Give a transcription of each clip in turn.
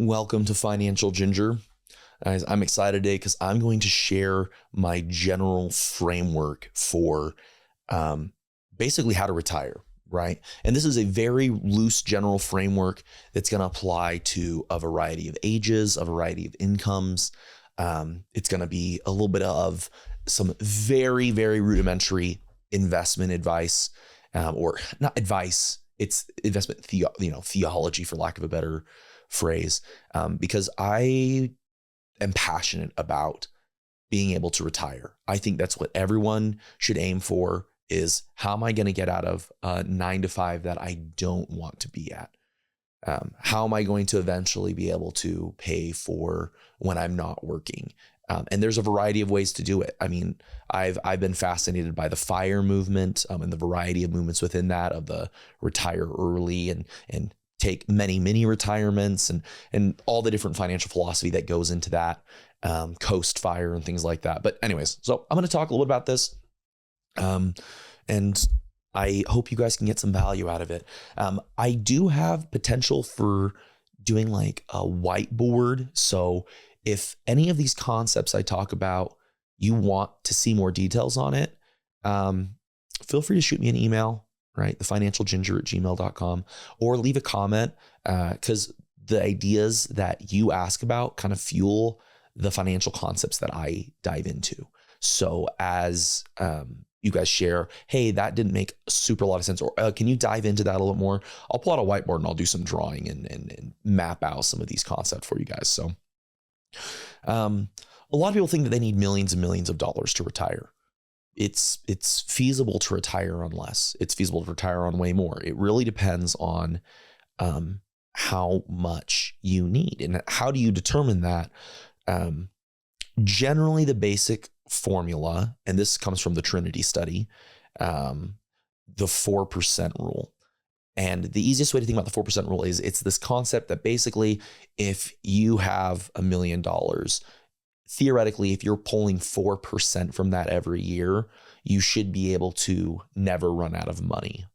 Welcome to Financial Ginger. Guys, I'm excited today because I'm going to share my general framework for basically how to retire, right? And this is a very loose general framework that's going to apply to a variety of ages, a variety of incomes. It's going to be a little bit of some very, very rudimentary investment advice, or not advice. It's investment theology, for lack of a better phrase, because I am passionate about being able to retire. I think that's what everyone should aim for, is how am I going to get out of a 9 to 5 that I don't want to be at? How am I going to eventually be able to pay for when I'm not working? And there's a variety of ways to do it. I mean, I've been fascinated by the FIRE movement, and the variety of movements within that, of the retire early and take many mini retirements, and all the different financial philosophy that goes into that, coast FIRE and things like that. But anyways, so I'm going to talk a little bit about this, and I hope you guys can get some value out of it. I do have potential for doing like a whiteboard. So if any of these concepts I talk about, you want to see more details on it, feel free to shoot me an email, right? thefinancialginger@gmail.com, or leave a comment, because the ideas that you ask about kind of fuel the financial concepts that I dive into. So as you guys share, hey, that didn't make a super lot of sense, or can you dive into that a little more? I'll pull out a whiteboard and I'll do some drawing and map out some of these concepts for you guys. So a lot of people think that they need millions and millions of dollars to retire. It's feasible to retire on less. It's feasible to retire on way more. It really depends on how much you need. And how do you determine that? Generally, the basic formula, and this comes from the Trinity study, the 4% rule. And the easiest way to think about the 4% rule is it's this concept that basically, if you have $1 million, theoretically, if you're pulling 4% from that every year, you should be able to never run out of money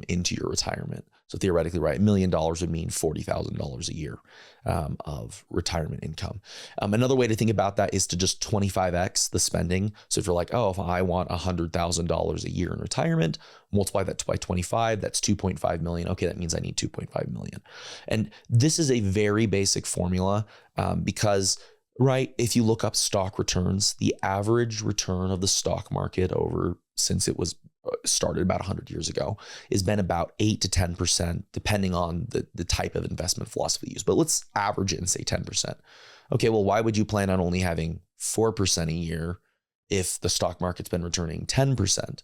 into your retirement. So theoretically, right, $1 million would mean $40,000 a year of retirement income. Another way to think about that is to just 25x the spending. So if you're like, oh, if I want $100,000 a year in retirement, multiply that by 25, that's 2.5 million. Okay, that means I need 2.5 million. And this is a very basic formula, because right, if you look up stock returns, the average return of the stock market since it was started about 100 years ago has been about 8 to 10%, depending on the type of investment philosophy used. But let's average it and say 10%. Okay, well, why would you plan on only having 4% a year if the stock market's been returning 10%?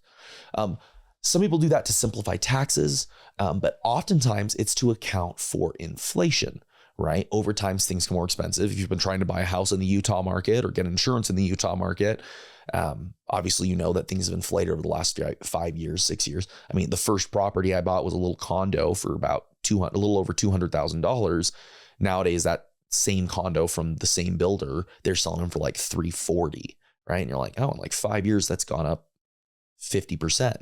Some people do that to simplify taxes, but oftentimes it's to account for inflation. Right? Over time, things get more expensive. If you've been trying to buy a house in the Utah market or get insurance in the Utah market, obviously, you know that things have inflated over the last 5 years, 6 years. I mean, the first property I bought was a little condo for about a little over $200,000. Nowadays, that same condo from the same builder, they're selling them for like $340,000, right? And you're like, oh, in like 5 years, that's gone up 50%.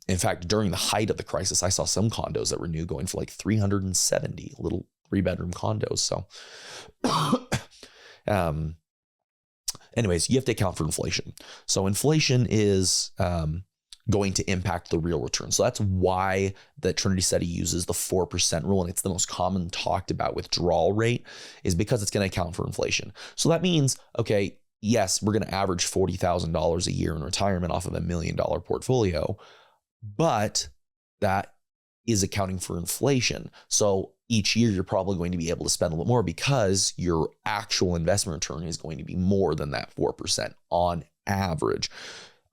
In fact, during the height of the crisis, I saw some condos that were new going for like 370, little 3-bedroom condos. So anyways, you have to account for inflation. So inflation is going to impact the real return. So that's why the Trinity study uses the 4% rule. And it's the most common talked about withdrawal rate, is because it's going to account for inflation. So that means, okay, yes, we're going to average $40,000 a year in retirement off of $1 million portfolio, but that is accounting for inflation. So each year you're probably going to be able to spend a little more because your actual investment return is going to be more than that 4% on average.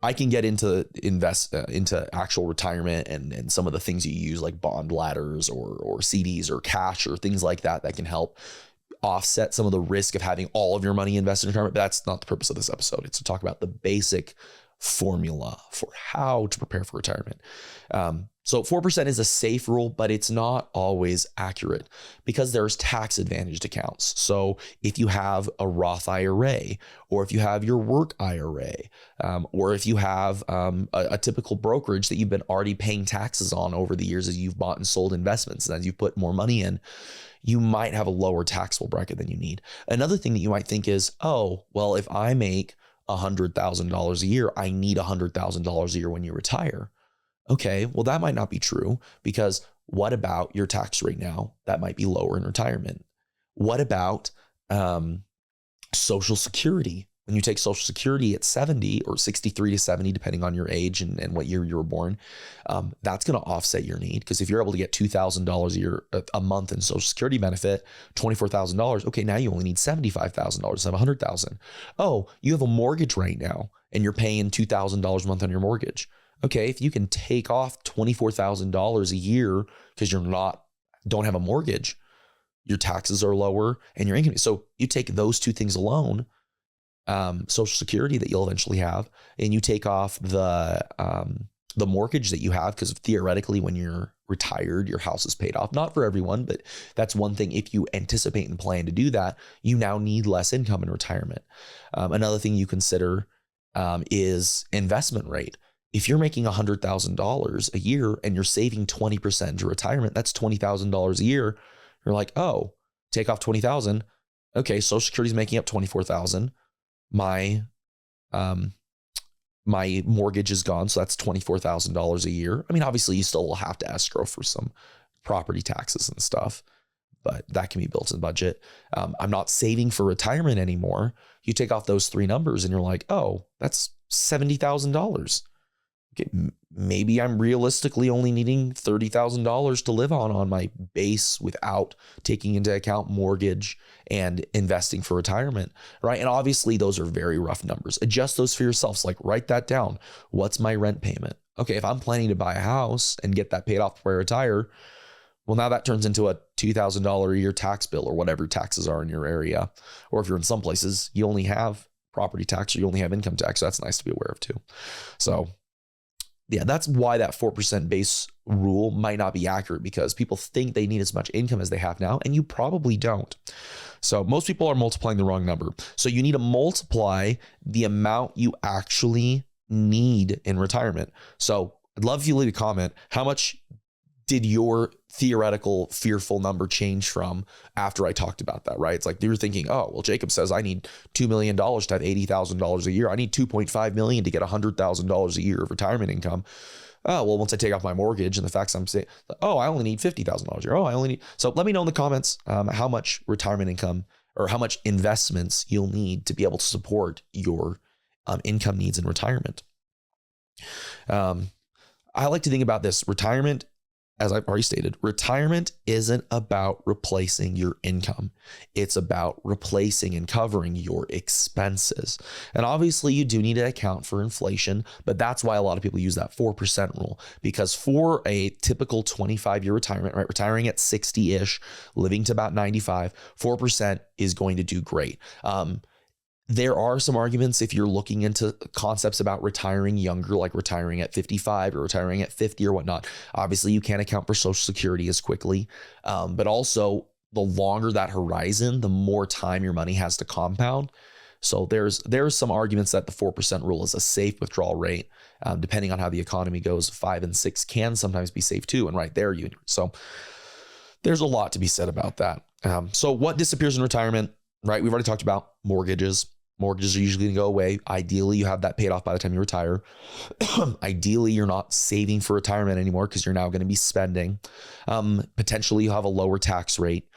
I can get into into actual retirement and some of the things you use, like bond ladders or CDs or cash or things like that can help offset some of the risk of having all of your money invested in retirement. But that's not the purpose of this episode. It's to talk about the basic formula for how to prepare for retirement. So 4% is a safe rule, but it's not always accurate because there's tax advantaged accounts. So if you have a Roth IRA, or if you have your work IRA, or if you have a typical brokerage that you've been already paying taxes on over the years as you've bought and sold investments and as you've put more money in, you might have a lower taxable bracket than you need. Another thing that you might think is, oh, well, if I make $100,000 a year, I need $100,000 a year when you retire. Okay, well, that might not be true, because what about your tax rate now? That might be lower in retirement. What about Social Security? When you take Social Security at 70 or 63 to 70, depending on your age and what year you were born, that's going to offset your need. Because if you're able to get $2,000 a year, a month in Social Security benefit, $24,000, okay, now you only need $75,000 to have $100,000. Oh, you have a mortgage right now and you're paying $2,000 a month on your mortgage. Okay, if you can take off $24,000 a year because don't have a mortgage, your taxes are lower and your income. So you take those two things alone, Social Security that you'll eventually have, and you take off the mortgage that you have, because theoretically when you're retired, your house is paid off. Not for everyone, but that's one thing. If you anticipate and plan to do that, you now need less income in retirement. Another thing you consider is investment rate. If you're making $100,000 a year and you're saving 20% into retirement, that's $20,000 a year. You're like, oh, take off 20,000. Okay, Social Security is making up 24,000. My mortgage is gone, so that's $24,000 a year. I mean, obviously, you still will have to escrow for some property taxes and stuff, but that can be built in the budget. I'm not saving for retirement anymore. You take off those three numbers and you're like, oh, that's $70,000. Okay, maybe I'm realistically only needing $30,000 to live on my base without taking into account mortgage and investing for retirement, right? And obviously those are very rough numbers. Adjust those for yourselves. Like, write that down. What's my rent payment? Okay, if I'm planning to buy a house and get that paid off before I retire, well, now that turns into a $2,000 a year tax bill or whatever taxes are in your area. Or if you're in some places, you only have property tax or you only have income tax. So that's nice to be aware of too. So yeah, that's why that 4% base rule might not be accurate, because people think they need as much income as they have now, and you probably don't. So most people are multiplying the wrong number. So you need to multiply the amount you actually need in retirement. So I'd love if you leave a comment. How much did your theoretical fearful number change from after I talked about that, right? It's like you're thinking, oh, well, Jacob says I need $2 million to have $80,000 a year. I need $2.5 million to get $100,000 a year of retirement income. Oh, well, once I take off my mortgage and the facts I'm saying, oh, I only need $50,000 a year. Oh, I only need. So let me know in the comments how much retirement income or how much investments you'll need to be able to support your income needs in retirement. I like to think about this. Retirement, as I've already stated, retirement isn't about replacing your income. It's about replacing and covering your expenses. And obviously you do need to account for inflation, but that's why a lot of people use that 4% rule, because for a typical 25-year retirement, right, retiring at 60-ish, living to about 95, 4% is going to do great. There are some arguments if you're looking into concepts about retiring younger, like retiring at 55 or retiring at 50 or whatnot. Obviously, you can't account for Social Security as quickly, but also the longer that horizon, the more time your money has to compound. So there's some arguments that the 4% rule is a safe withdrawal rate. Depending on how the economy goes, 5 and 6 can sometimes be safe too. And right there, so there's a lot to be said about that. So what disappears in retirement, right? We've already talked about mortgages. Mortgages are usually going to go away. Ideally, you have that paid off by the time you retire. Ideally, you're not saving for retirement anymore because you're now going to be spending. Potentially, you have a lower tax rate.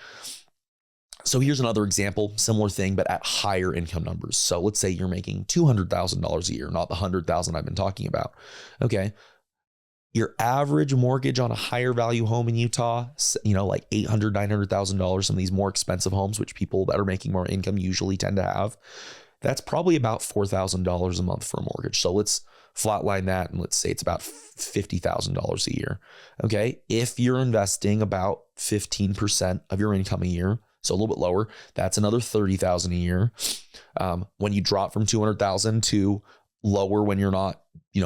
So here's another example, similar thing, but at higher income numbers. So let's say you're making $200,000 a year, not the $100,000 I've been talking about. Okay. Your average mortgage on a higher value home in Utah, like $800,000, $900,000, some of these more expensive homes, which people that are making more income usually tend to have, that's probably about $4,000 a month for a mortgage. So let's flatline that and let's say it's about $50,000 a year. Okay. If you're investing about 15% of your income a year, so a little bit lower, that's another $30,000 a year. When you drop from $200,000 to lower when you're not,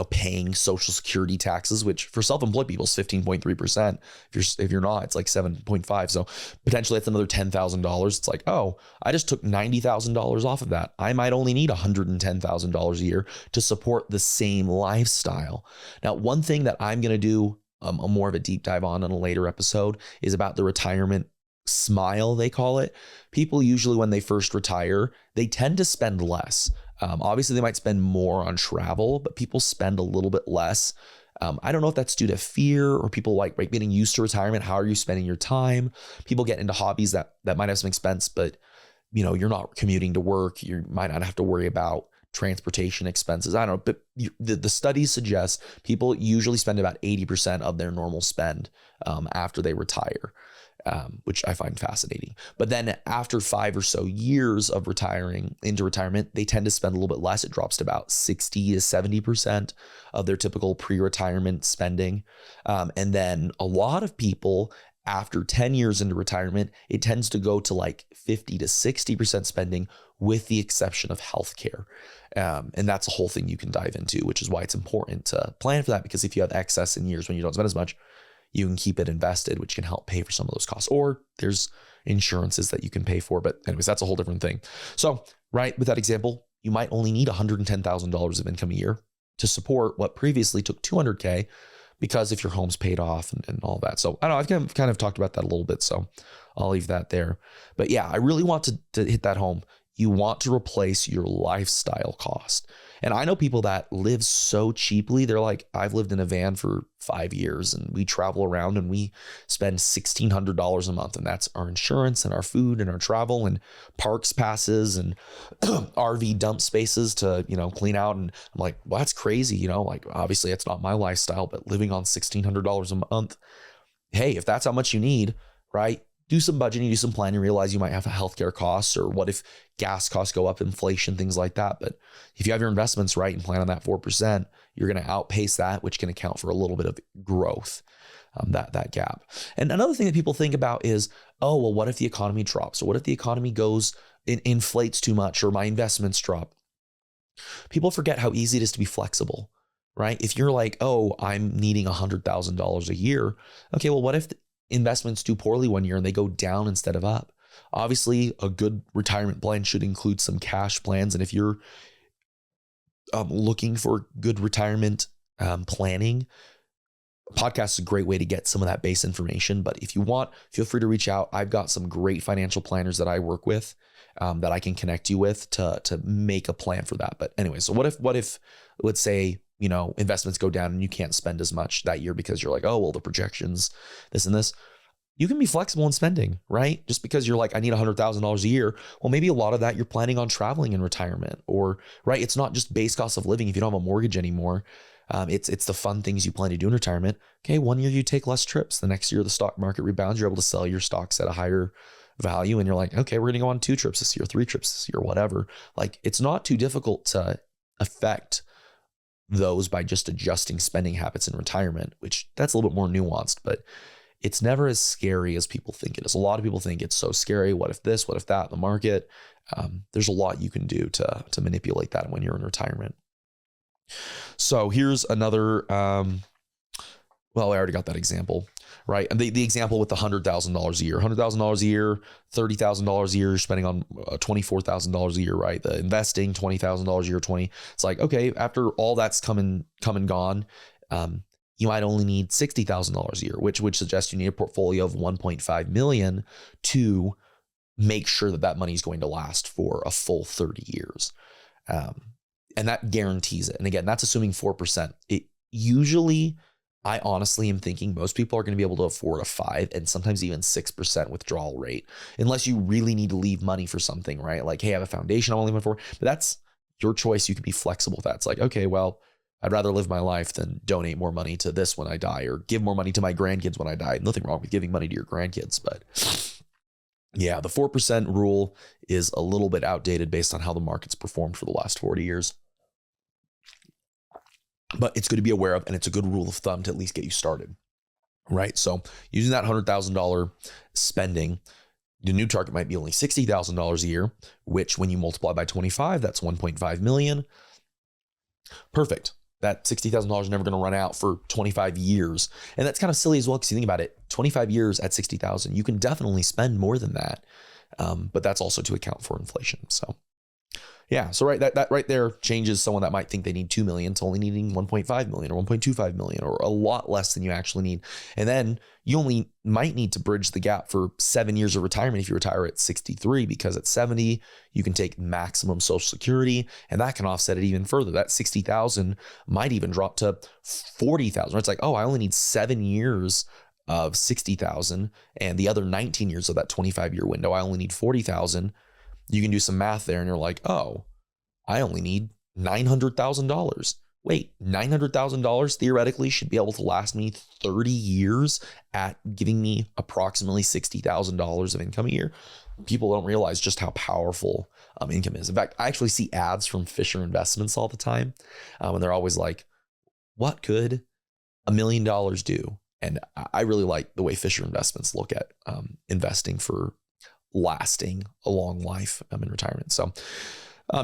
paying social security taxes, which for self-employed people is 15.3%. If you're not, it's like 7.5. So potentially that's another $10,000. It's like, oh, I just took $90,000 off of that. I might only need $110,000 a year to support the same lifestyle. Now, one thing that I'm going to do a more of a deep dive on in a later episode is about the retirement smile, they call it. People usually, when they first retire, they tend to spend less. Obviously, they might spend more on travel, but people spend a little bit less. I don't know if that's due to fear or people like getting used to retirement. How are you spending your time? People get into hobbies that might have some expense, but you're not commuting to work. You might not have to worry about transportation expenses. I don't know, but the studies suggest people usually spend about 80% of their normal spend after they retire. Which I find fascinating. But then after 5 or so years of retiring into retirement, they tend to spend a little bit less. It drops to about 60 to 70% of their typical pre-retirement spending. And then a lot of people after 10 years into retirement, it tends to go to like 50 to 60% spending with the exception of healthcare. And that's a whole thing you can dive into, which is why it's important to plan for that, because if you have excess in years when you don't spend as much, you can keep it invested, which can help pay for some of those costs. Or there's insurances that you can pay for. But anyways, that's a whole different thing. So, right, with that example, you might only need $110,000 of income a year to support what previously took $200K, because if your home's paid off and all that. So I don't know, I've kind of talked about that a little bit, so I'll leave that there. But yeah, I really want to hit that home. You want to replace your lifestyle cost. And I know people that live so cheaply. They're like, I've lived in a van for 5 years and we travel around and we spend $1,600 a month. And that's our insurance and our food and our travel and parks passes and RV dump spaces to, clean out. And I'm like, well, that's crazy. Like obviously it's not my lifestyle, but living on $1,600 a month. Hey, if that's how much you need, right? Do some budgeting, do some planning, realize you might have healthcare costs, or what if gas costs go up, inflation, things like that. But if you have your investments right and plan on that 4%, you're going to outpace that, which can account for a little bit of growth, that gap. And another thing that people think about is, oh, well, what if the economy drops? Or what if the economy inflates too much, or my investments drop? People forget how easy it is to be flexible, right? If you're like, oh, I'm needing $100,000 a year. Okay, well, what if investments do poorly one year and they go down instead of up? Obviously, a good retirement plan should include some cash plans. And if you're looking for good retirement planning, a podcast is a great way to get some of that base information. But if you want, feel free to reach out. I've got some great financial planners that I work with that I can connect you with to make a plan for that. But anyway, so what if let's say, investments go down and you can't spend as much that year because you're like, oh, well, the projections, this and this. You can be flexible in spending, right? Just because you're like, I need $100,000 a year. Well, maybe a lot of that you're planning on traveling in retirement, or, right? It's not just base cost of living if you don't have a mortgage anymore. It's the fun things you plan to do in retirement. Okay, one year you take less trips. The next year the stock market rebounds. You're able to sell your stocks at a higher value. And you're like, okay, we're going to go on 2 trips this year, 3 trips this year, whatever. Like, it's not too difficult to affect those by just adjusting spending habits in retirement, which that's a little bit more nuanced, but it's never as scary as people think it is. A lot of people think it's so scary. What if this, what if that in the market? There's a lot you can do to manipulate that when you're in retirement. So here's another, well, I already got that example, right? And the example with the $100,000 a year, $100,000 a year, $30,000 a year, you're spending on $24,000 a year, right? The investing $20,000 a year, it's like, okay, after all that's come and gone, you might only need $60,000 a year, which would suggest you need a portfolio of 1.5 million to make sure that money is going to last for a full 30 years. And that guarantees it. And again, that's assuming 4%. I honestly am thinking most people are going to be able to afford a 5 and sometimes even 6% withdrawal rate, unless you really need to leave money for something, right? Like, hey, I have a foundation I want to leave money for, but that's your choice. You can be flexible with that. It's like, okay, well, I'd rather live my life than donate more money to this when I die, or give more money to my grandkids when I die. Nothing wrong with giving money to your grandkids, but yeah, the 4% rule is a little bit outdated based on how the market's performed for the last 40 years. But it's good to be aware of, and it's a good rule of thumb to at least get you started, right? So using that $100,000 spending, the new target might be only $60,000 a year, which when you multiply by 25, that's 1.5 million. Perfect. That $60,000 is never going to run out for 25 years. And that's kind of silly as well, because you think about it, 25 years at 60,000, you can definitely spend more than that. But that's also to account for inflation. So yeah, so that right there changes someone that might think they need 2 million to only needing 1.5 million or 1.25 million, or a lot less than you actually need. And then you only might need to bridge the gap for 7 years of retirement if you retire at 63, because at 70 you can take maximum Social Security, and that can offset it even further. That 60,000 might even drop to 40,000. It's like, oh, I only need 7 years of 60,000, and the other 19 years of that 25-year window, I only need 40,000. You can do some math there and you're like, oh, I only need $900,000. Wait, $900,000 theoretically should be able to last me 30 years at giving me approximately $60,000 of income a year. People don't realize just how powerful income is. In fact, I actually see ads from Fisher Investments all the time. And they're always like, what could $1 million do? And I really like the way Fisher Investments look at investing for lasting a long life in retirement. So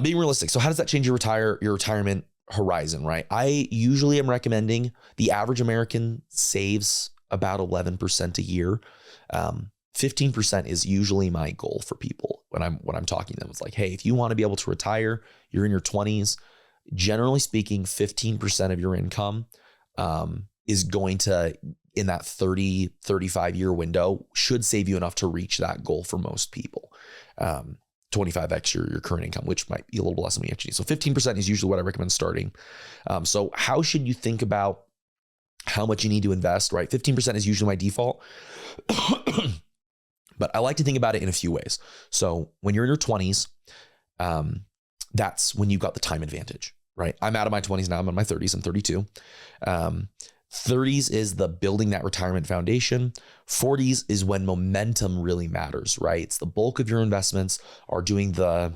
being realistic. So how does that change your retirement horizon, right? I usually am recommending the average American saves about 11% a year. 15% is usually my goal for people when I'm talking to them. It's like, hey, if you want to be able to retire, you're in your 20s, generally speaking, 15% of your income is going to, in that 30, 35 year window, should save you enough to reach that goal for most people. 25x your current income, which might be a little less than we actually need. So 15% is usually what I recommend starting. So how should you think about how much you need to invest, right? 15% is usually my default. But I like to think about it in a few ways. So when you're in your 20s, that's when you've got the time advantage, right? I'm out of my 20s now. I'm in my 30s. I'm 32. 30s is the building that retirement foundation. 40s is when momentum really matters, right? It's the bulk of your investments are doing the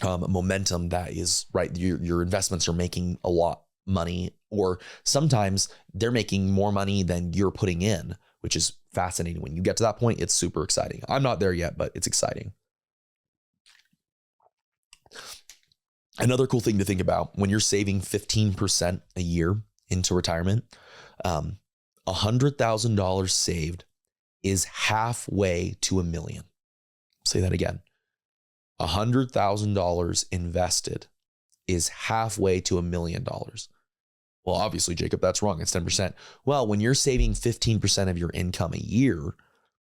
momentum that is, right? Your investments are making a lot money, or sometimes they're making more money than you're putting in, which is fascinating. When you get to that point, it's super exciting. I'm not there yet, but it's exciting. Another cool thing to think about when you're saving 15% a year into retirement, $100,000 saved is halfway to $1 million. Say that again. $100,000 invested is halfway to $1 million. Well, obviously, Jacob, that's wrong. It's 10%. Well, when you're saving 15% of your income a year,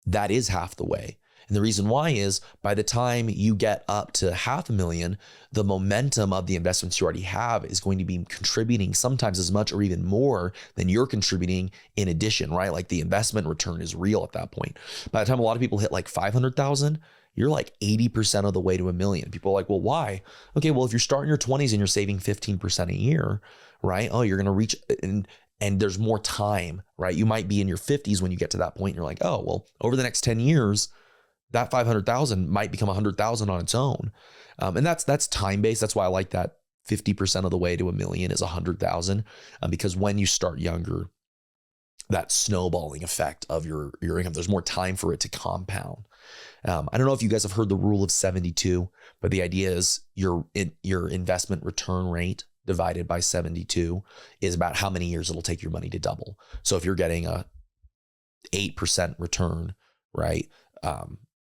that is half the way. And the reason why is by the time you get up to $500,000, the momentum of the investments you already have is going to be contributing sometimes as much or even more than you're contributing in addition, right? Like the investment return is real at that point. By the time a lot of people hit like 500,000, you're like 80% of the way to $1 million. People are like, well, why? Okay, well, if you're starting your 20s and you're saving 15% a year, right? Oh, you're going to reach, and there's more time, right? You might be in your 50s when you get to that point. And you're like, oh, well, over the next 10 years, that 500,000 might become 100,000 on its own. And that's time-based. That's why I like that 50% of the way to $1 million is 100,000. Because when you start younger, that snowballing effect of your income, there's more time for it to compound. I don't know if you guys have heard the rule of 72, but the idea is your investment return rate divided by 72 is about how many years it'll take your money to double. So if you're getting a 8% return, right?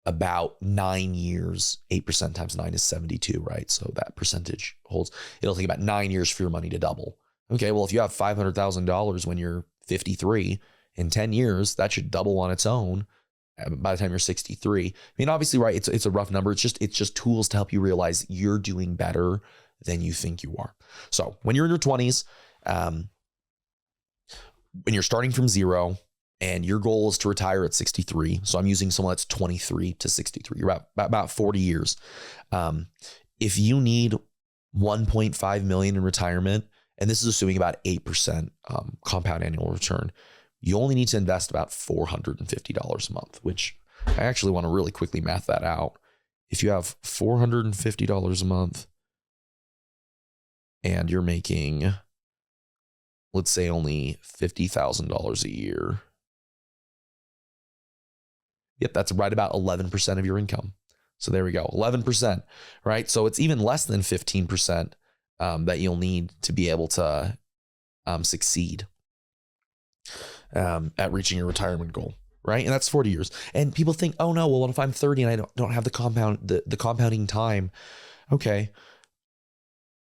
About 9 years, 8% times 9 is 72, right? So that percentage holds. It'll take about 9 years for your money to double. Okay, well, if you have $500,000 when you're 53, in 10 years, that should double on its own by the time you're 63. I mean, obviously, right, it's a rough number. It's just tools to help you realize you're doing better than you think you are. So when you're in your 20s, when you're starting from zero, and your goal is to retire at 63. So I'm using someone that's 23 to 63. You're about 40 years. If you need 1.5 million in retirement, and this is assuming about 8% compound annual return, you only need to invest about $450 a month, which I actually want to really quickly math that out. If you have $450 a month and you're making, let's say, only $50,000 a year, yep, that's right about 11% of your income. So there we go, 11%, right? So it's even less than 15% that you'll need to be able to succeed at reaching your retirement goal, right? And that's 40 years. And people think, oh no, well, what if I'm 30 and I don't have the compounding time? Okay.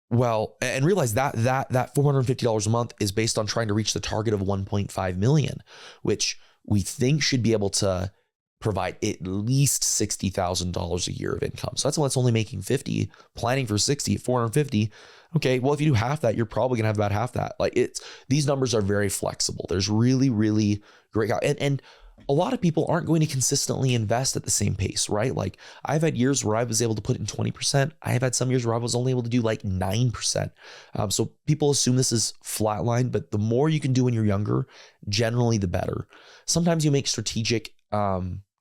Well, and realize that $450 a month is based on trying to reach the target of 1.5 million, which we think should be able to provide at least $60,000 a year of income. So that's why it's only making 50, planning for 60, 450. Okay, well, if you do half that, you're probably gonna have about half that. Like these numbers are very flexible. There's really, really great, and a lot of people aren't going to consistently invest at the same pace, right? Like I've had years where I was able to put in 20%. I have had some years where I was only able to do like 9%. So people assume this is flatline, but the more you can do when you're younger, generally the better. Sometimes you make strategic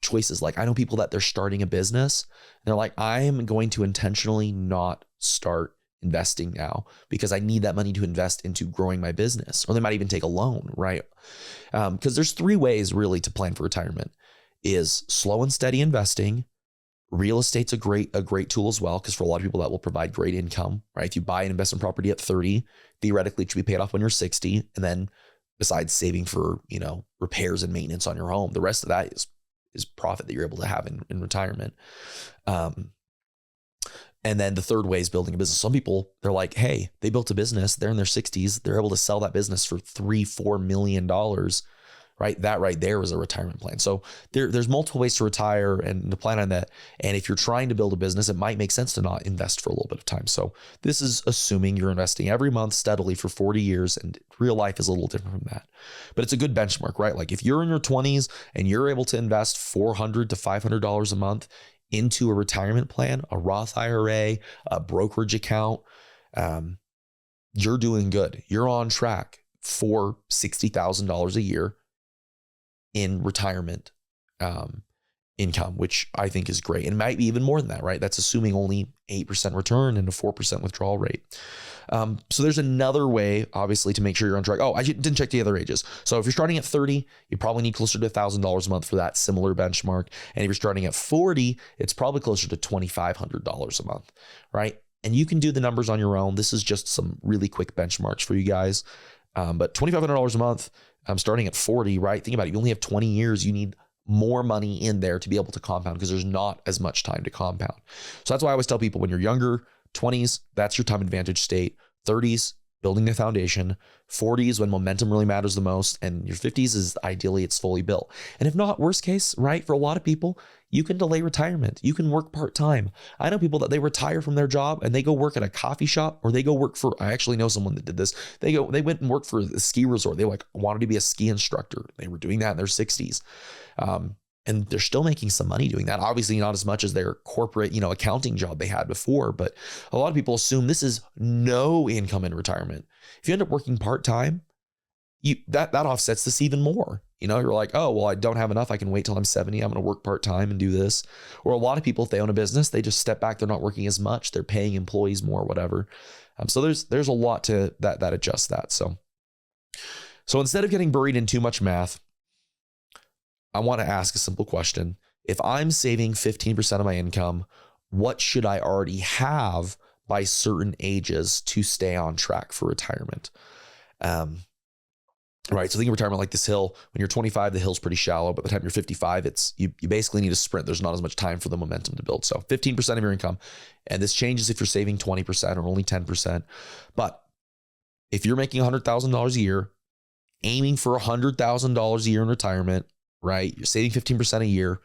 choices. Like I know people that they're starting a business and they're like, I am going to intentionally not start investing now because I need that money to invest into growing my business. Or they might even take a loan, right? Because there's three ways really to plan for retirement: is slow and steady investing. Real estate's a great tool as well, because for a lot of people that will provide great income, right? If you buy an investment property at 30, theoretically it should be paid off when you're 60. And then besides saving for, repairs and maintenance on your home, the rest of that is profit that you're able to have in retirement. And then the third way is building a business. Some people, they're like, hey, they built a business. They're in their 60s. They're able to sell that business for $3-4 million, right? That right there is a retirement plan. So there's multiple ways to retire and to plan on that. And if you're trying to build a business, it might make sense to not invest for a little bit of time. So this is assuming you're investing every month steadily for 40 years, and real life is a little different from that. But it's a good benchmark, right? Like if you're in your 20s and you're able to invest $400 to $500 a month into a retirement plan, a Roth IRA, a brokerage account, you're doing good. You're on track for $60,000 a year in retirement income, which I think is great. And it might be even more than that, right? That's assuming only 8% return and a 4% withdrawal rate. So there's another way, obviously, to make sure you're on track. Oh, I didn't check the other ages. So if you're starting at 30, you probably need closer to $1,000 a month for that similar benchmark. And if you're starting at 40, it's probably closer to $2,500 a month, right? And you can do the numbers on your own. This is just some really quick benchmarks for you guys. But $2,500 a month, starting at 40, right? Think about it. You only have 20 years. You need more money in there to be able to compound because there's not as much time to compound. So that's why I always tell people when you're younger, 20s, that's your time advantage state. 30s, building the foundation. 40s, when momentum really matters the most. And your 50s is ideally it's fully built. And if not, worst case, right? For a lot of people, you can delay retirement. You can work part-time. I know people that they retire from their job and they go work at a coffee shop, or they go work for, I actually know someone that did this. They went and worked for a ski resort. They wanted to be a ski instructor. They were doing that in their 60s. And they're still making some money doing that. Obviously not as much as their corporate, accounting job they had before, but a lot of people assume this is no income in retirement. If you end up working part-time, that offsets this even more. You're like, oh, well, I don't have enough. I can wait till I'm 70. I'm going to work part-time and do this. Or a lot of people, if they own a business, they just step back. They're not working as much. They're paying employees more, whatever. So there's a lot to that adjusts that. So instead of getting buried in too much math, I want to ask a simple question. If I'm saving 15% of my income, what should I already have by certain ages to stay on track for retirement? Right. So think of retirement like this hill. When you're 25, the hill's pretty shallow. But by the time you're 55, you basically need a sprint. There's not as much time for the momentum to build. So 15% of your income. And this changes if you're saving 20% or only 10%. But if you're making $100,000 a year, aiming for $100,000 a year in retirement, right? You're saving 15% a year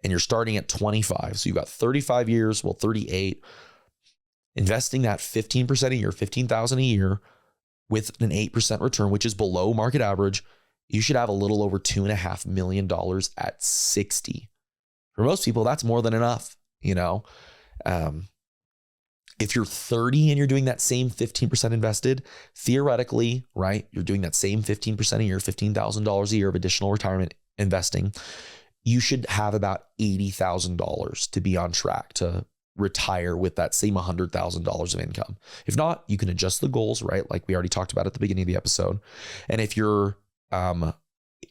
and you're starting at 25. So you've got 35 years, 38, investing that 15% a year, 15,000 a year with an 8% return, which is below market average. You should have a little over $2.5 million at 60. For most people, that's more than enough. If you're 30 and you're doing that same 15% invested, theoretically, right? You're doing that same 15% a year, $15,000 a year of additional retirement investing. You should have about $80,000 to be on track to retire with that same $100,000 of income. If not, you can adjust the goals, right? Like we already talked about at the beginning of the episode. And if you're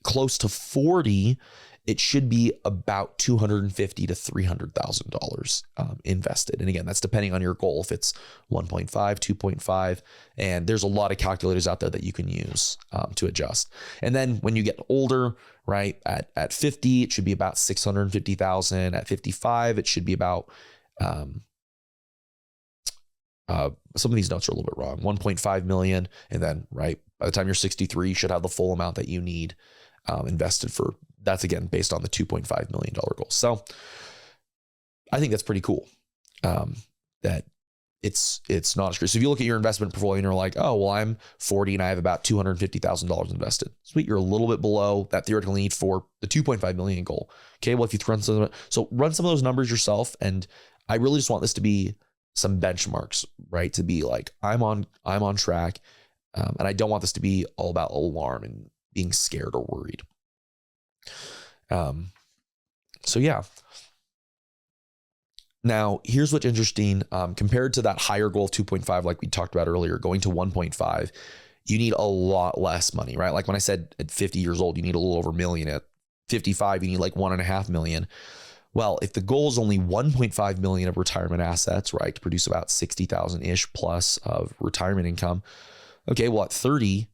close to 40 it should be about $250,000 to $300,000 invested. And again, that's depending on your goal. If it's 1.5, 2.5, and there's a lot of calculators out there that you can use to adjust. And then when you get older, right, at 50, it should be about 650,000. At 55, it should be about some of these notes are a little bit wrong. 1.5 million. And then, right, by the time you're 63, you should have the full amount that you need invested for. That's again based on the $2.5 million goal. So I think that's pretty cool. That it's not as crazy. So if you look at your investment portfolio and you're like, oh, well, I'm 40 and I have about $250,000 invested. Sweet, you're a little bit below that theoretical need for the 2.5 million goal. Okay, well, if you run some of those numbers yourself, and I really just want this to be some benchmarks, right? To be like, I'm on track, and I don't want this to be all about alarm and being scared or worried. So yeah. Now, here's what's interesting. Compared to that higher goal of 2.5, like we talked about earlier, going to 1.5, you need a lot less money, right? Like when I said at 50 years old, you need a little over $1 million. At 55, you need like $1.5 million. Well, if the goal is only 1.5 million of retirement assets, right, to produce about 60,000 ish plus of retirement income. Okay, well, at 30,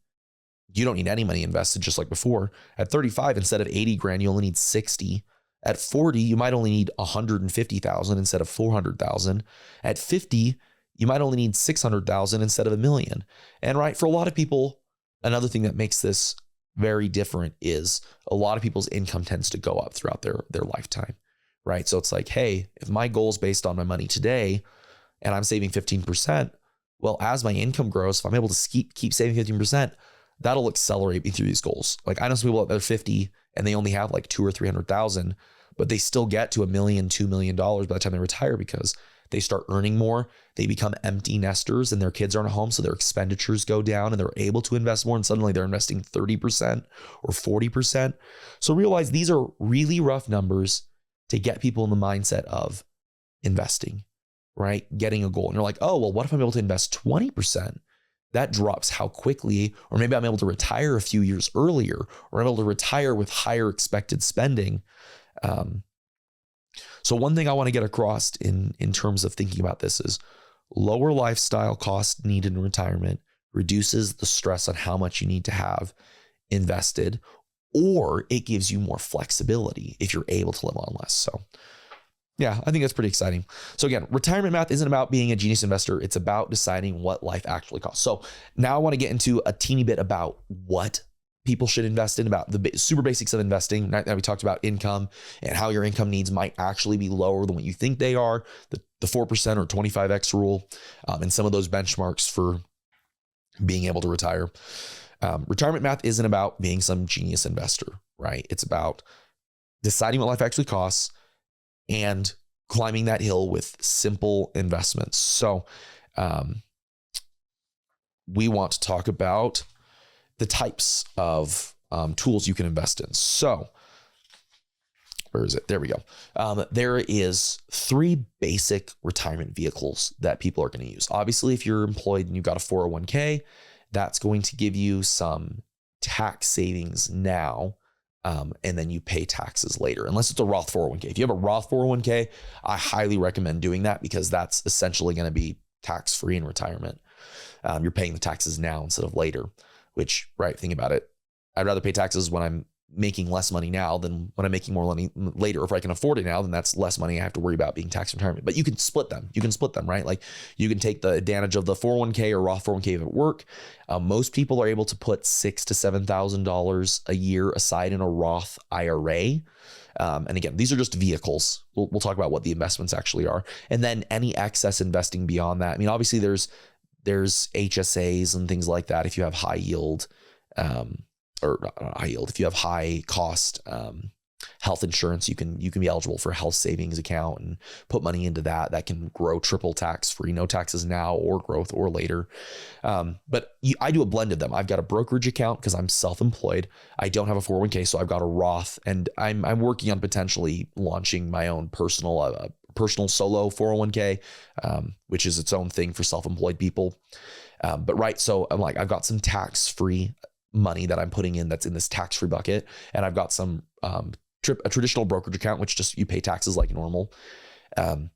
you don't need any money invested, just like before. At 35, instead of 80 grand, you only need 60. At 40, you might only need 150,000 instead of 400,000. At 50, you might only need 600,000 instead of $1 million. And right, for a lot of people, another thing that makes this very different is a lot of people's income tends to go up throughout their lifetime. Right. So it's like, hey, if my goal is based on my money today and I'm saving 15%, well, as my income grows, if I'm able to keep saving 15%, that'll accelerate me through these goals. Like I know some people that are 50 and they only have like 200,000 or 300,000, but they still get to $1 million, $2 million by the time they retire because they start earning more. They become empty nesters and their kids aren't at home. So their expenditures go down and they're able to invest more. And suddenly they're investing 30% or 40%. So realize these are really rough numbers to get people in the mindset of investing, right? Getting a goal. And you're like, oh, well, what if I'm able to invest 20%? That drops how quickly, or maybe I'm able to retire a few years earlier, or I'm able to retire with higher expected spending. So one thing I want to get across in terms of thinking about this is lower lifestyle costs needed in retirement reduces the stress on how much you need to have invested, or it gives you more flexibility if you're able to live on less. So yeah, I think that's pretty exciting. So again, retirement math isn't about being a genius investor. It's about deciding what life actually costs. So now I want to get into a teeny bit about what people should invest in, about the super basics of investing. Now we talked about income and how your income needs might actually be lower than what you think they are, the 4% or 25x rule, and some of those benchmarks for being able to retire. Retirement math isn't about being some genius investor, right? It's about deciding what life actually costs and climbing that hill with simple investments. So we want to talk about the types of tools you can invest in. So where is it? There we go. There is 3 basic retirement vehicles that people are going to use. Obviously, if you're employed and you've got a 401k, that's going to give you some tax savings now, and then you pay taxes later, unless it's a Roth 401k. If you have a Roth 401k, I highly recommend doing that because that's essentially going to be tax-free in retirement. You're paying the taxes now instead of later, which, right, think about it. I'd rather pay taxes when I'm making less money now than when I'm making more money later. If I can afford it now, then that's less money I have to worry about being tax retirement. But you can split them. Right? Like you can take the advantage of the 401k or Roth 401k at work. Most people are able to put $6,000 to $7,000 a year aside in a Roth IRA. And again, these are just vehicles. We'll talk about what the investments actually are. And then any excess investing beyond that. I mean, obviously there's HSAs and things like that. If you have high yield, or not high yield, if you have high cost health insurance, you can be eligible for a health savings account and put money into that can grow triple tax free, no taxes now or growth or later. But I do a blend of them. I've got a brokerage account because I'm self-employed. I don't have a 401k, so I've got a Roth, and I'm working on potentially launching my own personal solo 401k, which is its own thing for self-employed people. But right, so I'm like, I've got some tax-free money that I'm putting in that's in this tax-free bucket, and I've got some a traditional brokerage account, which just you pay taxes like normal. But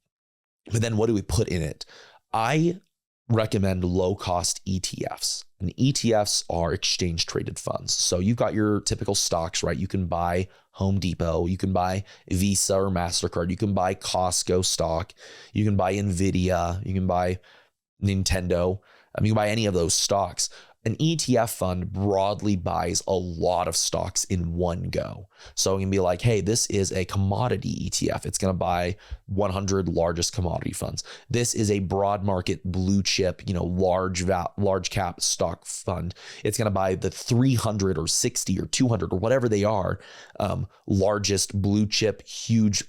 then what do we put in it? I recommend low cost ETFs. And ETFs are exchange traded funds. So you've got your typical stocks, right? You can buy Home Depot, you can buy Visa or MasterCard, you can buy Costco stock, you can buy Nvidia, you can buy Nintendo. You can buy any of those stocks. An ETF fund broadly buys a lot of stocks in one go. So it can be like, hey, this is a commodity ETF. It's going to buy 100 largest commodity funds. This is a broad market blue chip, large cap stock fund. It's going to buy the 300 or 60 or 200 or whatever they are, largest blue chip, huge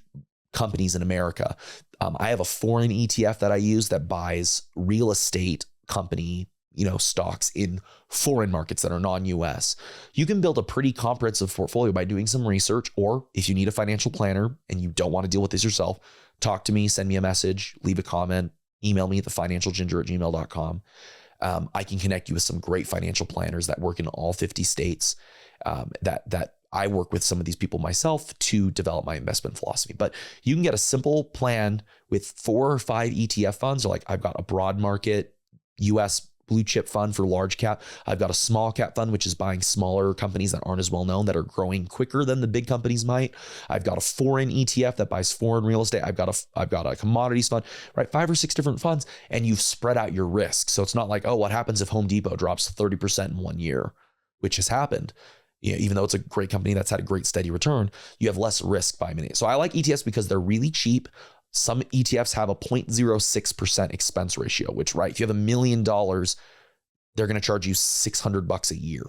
companies in America. I have a foreign ETF that I use that buys real estate company stocks in foreign markets that are non-US. You can build a pretty comprehensive portfolio by doing some research, or if you need a financial planner and you don't want to deal with this yourself, talk to me, send me a message, leave a comment, email me at thefinancialginger@gmail.com. I can connect you with some great financial planners that work in all 50 states that I work with some of these people myself to develop my investment philosophy. But you can get a simple plan with 4 or 5 ETF funds. Or like I've got a broad market US blue chip fund for large cap. I've got a small cap fund, which is buying smaller companies that aren't as well known, that are growing quicker than the big companies might. I've got a foreign ETF that buys foreign real estate. I've got a commodities fund, right? 5 or 6 different funds, and you've spread out your risk. So it's not like, oh, what happens if Home Depot drops 30% in 1 year, which has happened. Even though it's a great company that's had a great steady return, you have less risk by minute. So I like ETFs because they're really cheap. Some ETFs have a 0.06% expense ratio, which, right, if you have $1 million, they're going to charge you $600 a year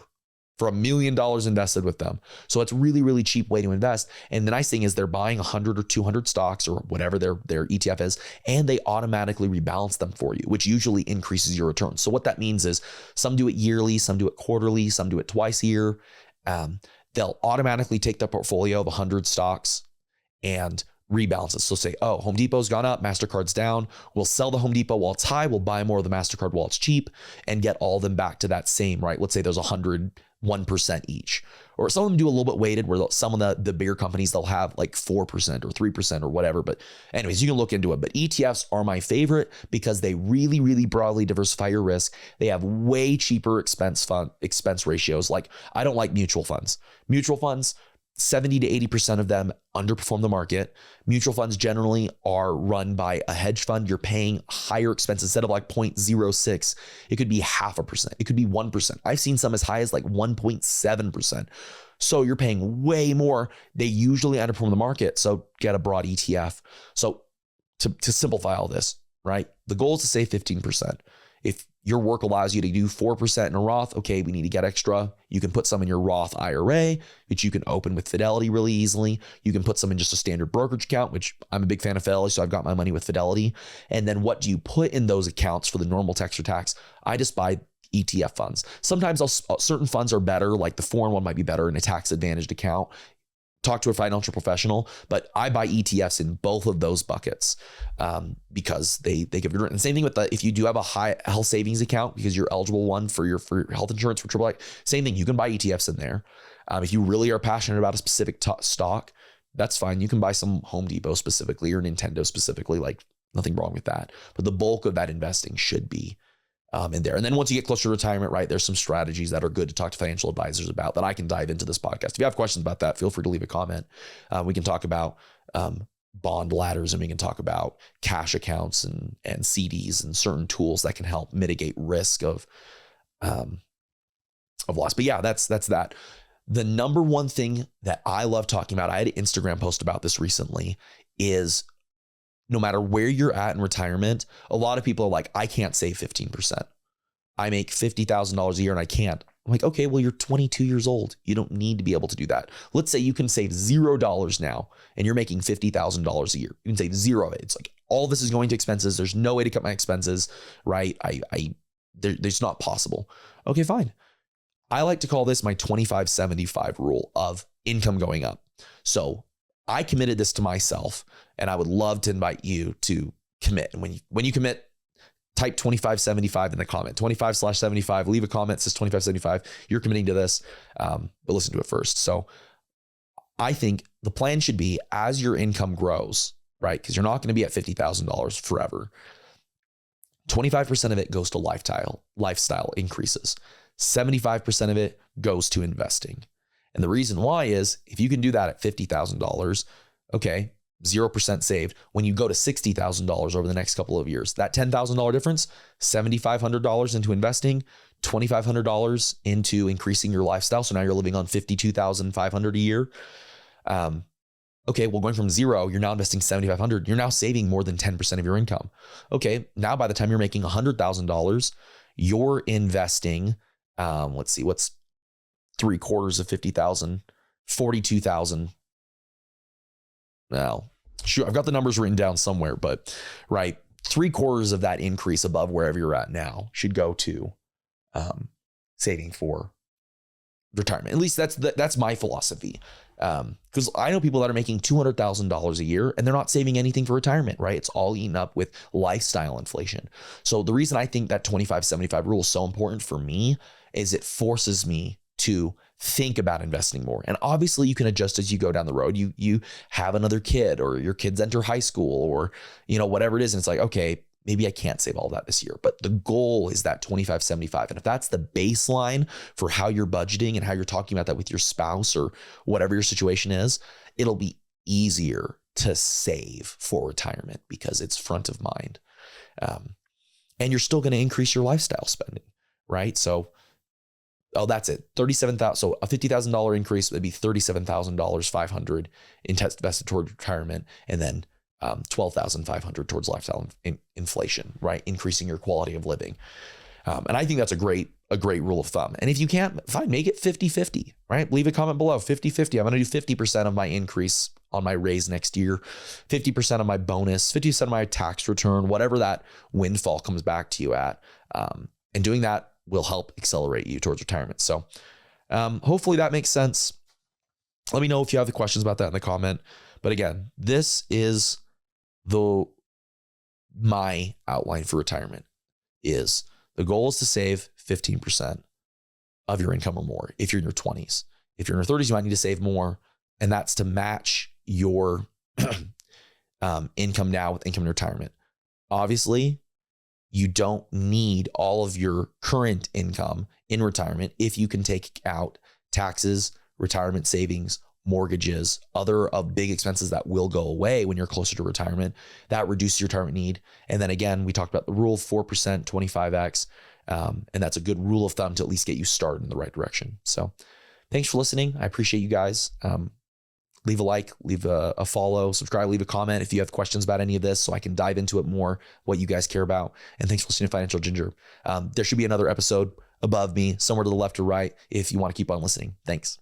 for $1 million invested with them. So it's really, really cheap way to invest. And the nice thing is they're buying 100 or 200 stocks or whatever their ETF is, and they automatically rebalance them for you, which usually increases your return. So what that means is some do it yearly, some do it quarterly, some do it twice a year. They'll automatically take the portfolio of 100 stocks and rebalance it. So say, oh, Home Depot's gone up, MasterCard's down. We'll sell the Home Depot while it's high. We'll buy more of the MasterCard while it's cheap and get all of them back to that same, right? Let's say there's 101% each. Or some of them do a little bit weighted where some of the bigger companies, they'll have like 4% or 3% or whatever. But anyways, you can look into it. But ETFs are my favorite because they really, really broadly diversify your risk. They have way cheaper expense ratios. Like I don't like mutual funds. Mutual funds, 70 to 80% of them underperform the market. Mutual funds generally are run by a hedge fund. You're paying higher expense instead of like 0.06. It could be 0.5%. It could be 1%. I've seen some as high as like 1.7%. So you're paying way more. They usually underperform the market. So get a broad ETF. So to simplify all this, right? The goal is to save 15%. If your work allows you to do 4% in a Roth, okay, we need to get extra. You can put some in your Roth IRA, which you can open with Fidelity really easily. You can put some in just a standard brokerage account, which I'm a big fan of Fidelity, so I've got my money with Fidelity. And then what do you put in those accounts for the normal tax or tax? I just buy ETF funds. Sometimes certain funds are better, like the foreign one might be better in a tax advantaged account. Talk to a financial professional, but I buy ETFs in both of those buckets because they give you. And same thing with if you do have a high health savings account because you're eligible one for your health insurance for AAA, same thing. You can buy ETFs in there. If you really are passionate about a specific stock, that's fine. You can buy some Home Depot specifically or Nintendo specifically, like nothing wrong with that. But the bulk of that investing should be in there. And then once you get closer to retirement, right, there's some strategies that are good to talk to financial advisors about that I can dive into this podcast. If you have questions about that, feel free to leave a comment. We can talk about bond ladders, and we can talk about cash accounts and CDs and certain tools that can help mitigate risk of loss. But yeah, that's that. The number one thing that I love talking about, I had an Instagram post about this recently, is no matter where you're at in retirement, a lot of people are like, I can't save 15%. I make $50,000 a year and I can't. I'm like, okay, well, you're 22 years old. You don't need to be able to do that. Let's say you can save $0 now and you're making $50,000 a year. You can save zero of it. It's like all this is going to expenses. There's no way to cut my expenses, right? There's not possible. Okay, fine. I like to call this my 25-75 rule of income going up. So I committed this to myself, and I would love to invite you to commit. And when you commit, type 2575 in the comment, 25/75, leave a comment that says 2575. You're committing to this, but listen to it first. So I think the plan should be as your income grows, right? Because you're not going to be at $50,000 forever. 25% of it goes to lifestyle increases. 75% of it goes to investing. And the reason why is if you can do that at $50,000, okay, 0% saved. When you go to $60,000 over the next couple of years, that $10,000 difference, $7,500 into investing, $2,500 into increasing your lifestyle. So now you're living on $52,500 a year. Okay, well, going from zero, you're now investing $7,500. You're now saving more than 10% of your income. Okay, now by the time you're making $100,000, you're investing, let's see, what's 3/4 of 50,000, 42,000. Now, sure, I've got the numbers written down somewhere, but right, 3/4 of that increase above wherever you're at now should go to saving for retirement. At least that's my philosophy. Because I know people that are making $200,000 a year and they're not saving anything for retirement, right? It's all eaten up with lifestyle inflation. So the reason I think that 25-75 rule is so important for me is it forces me to think about investing more. And obviously you can adjust as you go down the road. You have another kid or your kids enter high school or, whatever it is. And it's like, okay, maybe I can't save all that this year, but the goal is that 25-75. And if that's the baseline for how you're budgeting and how you're talking about that with your spouse or whatever your situation is, it'll be easier to save for retirement because it's front of mind. And you're still going to increase your lifestyle spending, right? So, that's it. $37,000. So a $50,000 increase would be $37,500 invested toward retirement, and then $12,500 towards lifestyle inflation, right? Increasing your quality of living. And I think that's a great rule of thumb. And if you can't, fine, make it 50-50, right? Leave a comment below, 50-50. I'm going to do 50% of my increase on my raise next year, 50% of my bonus, 50% of my tax return, whatever that windfall comes back to you at. And doing that will help accelerate you towards retirement. So hopefully that makes sense. Let me know if you have the questions about that in the comment. But again, this is my outline for retirement is the goal is to save 15% of your income or more if you're in your 20s. If you're in your 30s, you might need to save more. And that's to match your income now with income in retirement. Obviously, you don't need all of your current income in retirement if you can take out taxes, retirement savings, mortgages, other big expenses that will go away when you're closer to retirement. That reduces your retirement need. And then again, we talked about the rule of 4%, 25x. And that's a good rule of thumb to at least get you started in the right direction. So thanks for listening. I appreciate you guys. Leave a like, leave a follow, subscribe, leave a comment if you have questions about any of this so I can dive into it more, what you guys care about. And thanks for listening to Financial Ginger. There should be another episode above me, somewhere to the left or right, if you want to keep on listening. Thanks.